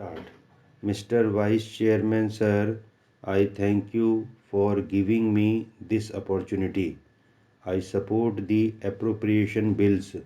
Start. Mr. Vice Chairman, sir, I thank you for giving me this opportunity. I support the appropriation bills.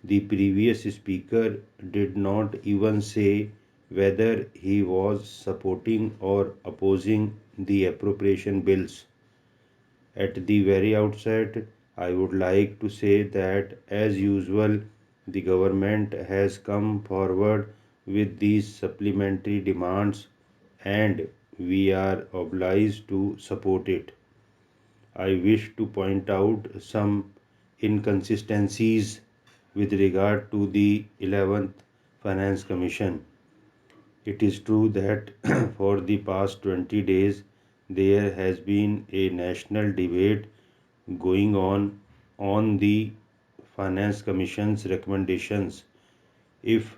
The previous speaker did not even say whether he was supporting or opposing the appropriation bills. At the very outset, I would like to say that, as usual, the government has come forward with these supplementary demands and we are obliged to support it. I wish to point out some inconsistencies with regard to the 11th Finance Commission. It is true that for the past 20 days there has been a national debate going on the Finance Commission's recommendations. If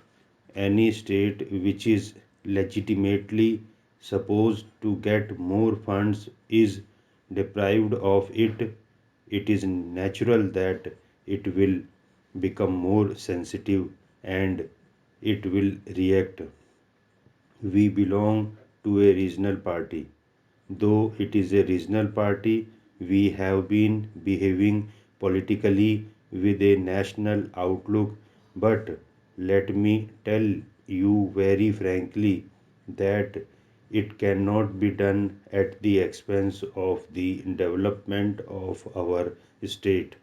any state which is legitimately supposed to get more funds is deprived of it, it is natural that it will become more sensitive and it will react. We belong to a regional party. Though it is a regional party, we have been behaving politically with a national outlook. But let me tell you very frankly that it cannot be done at the expense of the development of our state.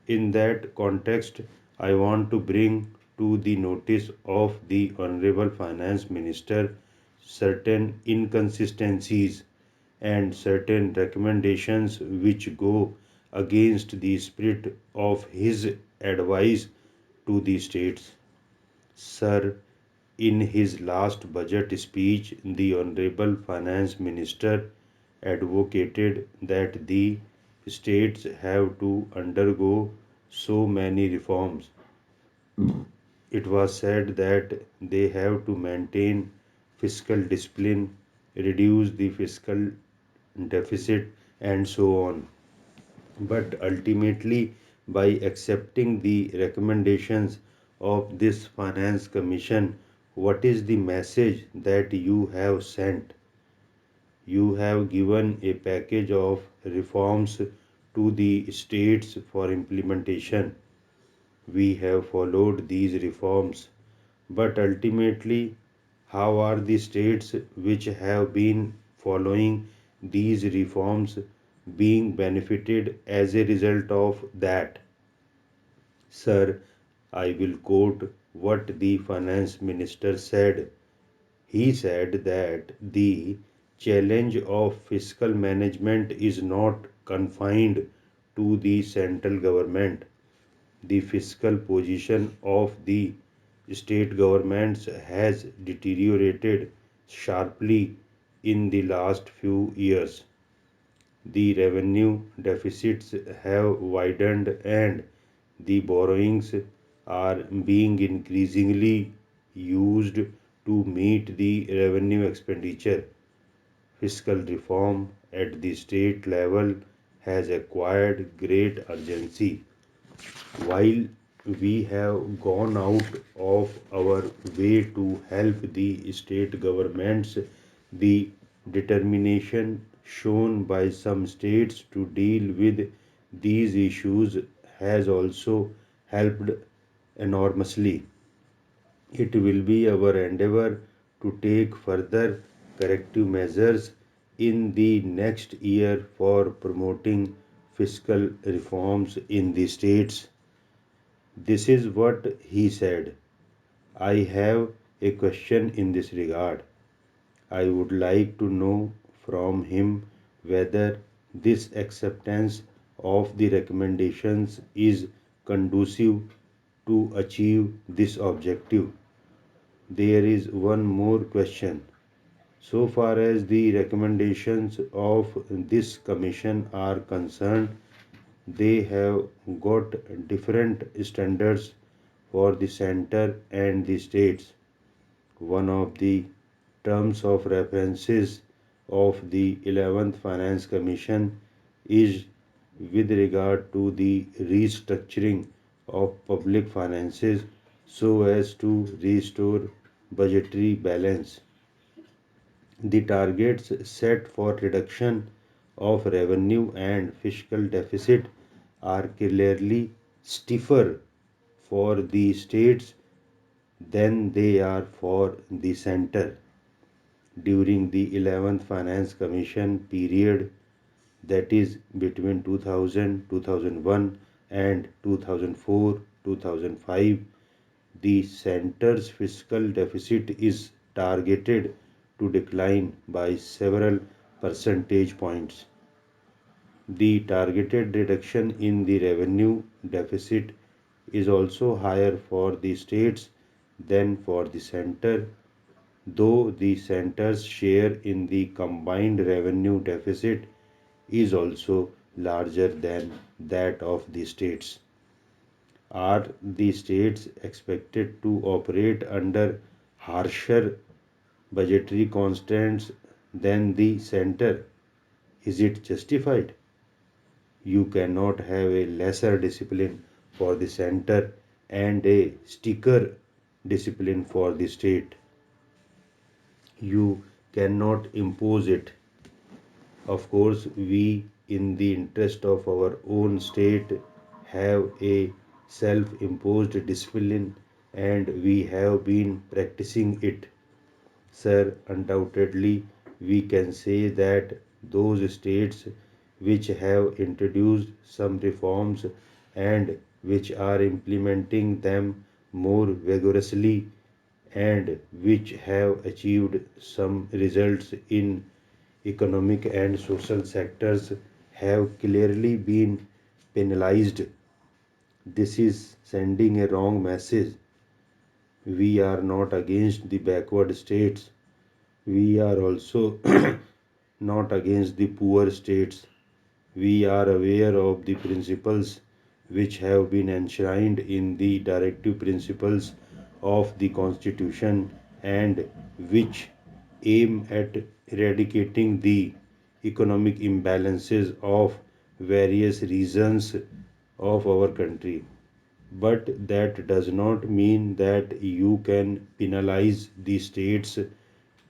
In that context, I want to bring to the notice of the Honorable Finance Minister certain inconsistencies and certain recommendations which go against the spirit of his advice to the states. Sir, in his last budget speech, the Honorable Finance Minister advocated that the states have to undergo so many reforms. It was said that they have to maintain fiscal discipline, reduce the fiscal deficit, and so on. But ultimately, by accepting the recommendations of this Finance Commission, what is the message that you have sent? You have given a package of reforms to the states for implementation. We have followed these reforms, but ultimately, how are the states which have been following these reforms being benefited as a result of that? Sir, I will quote what the finance minister said. He said that the challenge of fiscal management is not confined to the central government. The fiscal position of the state governments has deteriorated sharply in the last few years. The revenue deficits have widened and the borrowings are being increasingly used to meet the revenue expenditure. Fiscal reform at the state level has acquired great urgency. While we have gone out of our way to help the state governments, the determination shown by some states to deal with these issues has also helped enormously. It will be our endeavor to take further corrective measures in the next year for promoting fiscal reforms in the states. This is what he said. I have a question in this regard. I would like to know from him whether this acceptance of the recommendations is conducive to achieve this objective. There is one more question. So far as the recommendations of this commission are concerned, they have got different standards for the center and the states. One of the terms of references of the 11th Finance Commission is with regard to the restructuring of public finances so as to restore budgetary balance. The targets set for reduction of revenue and fiscal deficit are clearly stiffer for the states than they are for the center. During the 11th Finance Commission period, that is between 2000 2001 and 2004 2005, the center's fiscal deficit is targeted to decline by several percentage points. The targeted reduction in the revenue deficit is also higher for the states than for the center, though the center's share in the combined revenue deficit is also larger than that of the states. Are the states expected to operate under harsher budgetary constraints than the center? Is it justified? You cannot have a lesser discipline for the center and a stricter discipline for the state. You cannot impose it. Of course, we, in the interest of our own state, have a self imposed discipline and we have been practicing it. Sir, undoubtedly, we can say that those states which have introduced some reforms and which are implementing them more vigorously and which have achieved some results in economic and social sectors have clearly been penalized. This is sending a wrong message. We are not against the backward states. We are also not against the poor states. We are aware of the principles which have been enshrined in the directive principles of the Constitution and which aim at eradicating the economic imbalances of various regions of our country. But that does not mean that you can penalize the states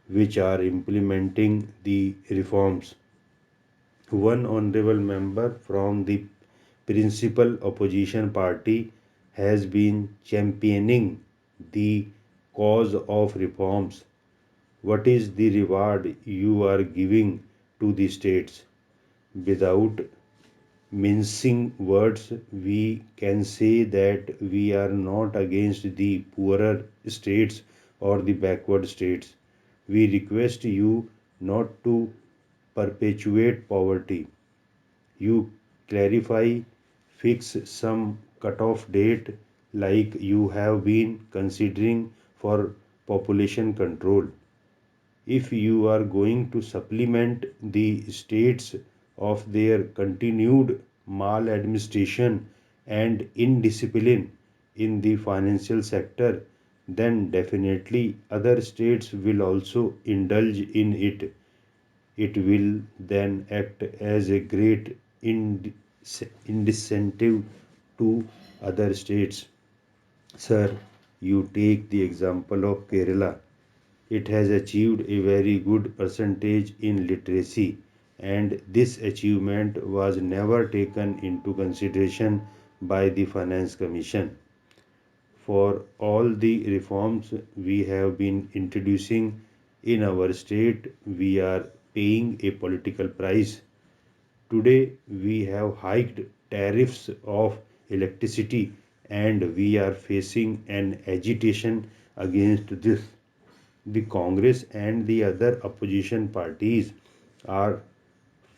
which are implementing the reforms. One honorable member from the principal opposition party has been championing the cause of reforms. What is the reward you are giving to the states? Without mincing words, we can say that we are not against the poorer states or the backward states. We request you not to perpetuate poverty. You clarify, fix some cutoff date like you have been considering for population control. If you are going to supplement the states of their continued maladministration and indiscipline in the financial sector, then definitely other states will also indulge in it. It will then act as a great incentive to other states. Sir, you take the example of Kerala. It has achieved a very good percentage in literacy, and this achievement was never taken into consideration by the Finance Commission. For all the reforms we have been introducing in our state, we are paying a political price. Today, we have hiked tariffs of electricity and we are facing an agitation against this. The Congress and the other opposition parties are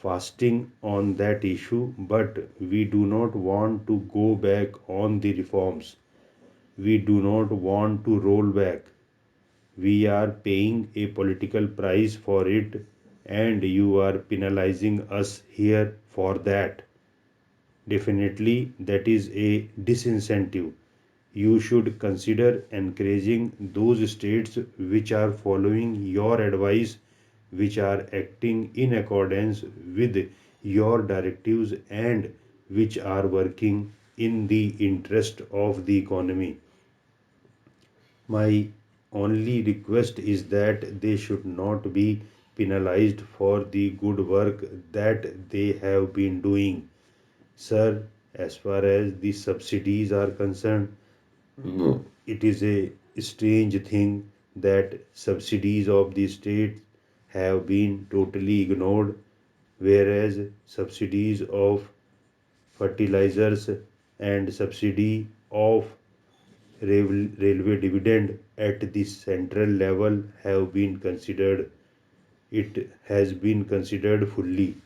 fasting on that issue, but we do not want to go back on the reforms. We do not want to roll back. We are paying a political price for it, and you are penalizing us here for that. Definitely, that is a disincentive. You should consider encouraging those states which are following your advice, which are acting in accordance with your directives, and which are working in the interest of the economy. My only request is that they should not be penalized for the good work that they have been doing. Sir, as far as the subsidies are concerned, it is a strange thing that subsidies of the state have been totally ignored, whereas subsidies of fertilizers and subsidy of railway dividend at the central level have been considered. It has been considered fully.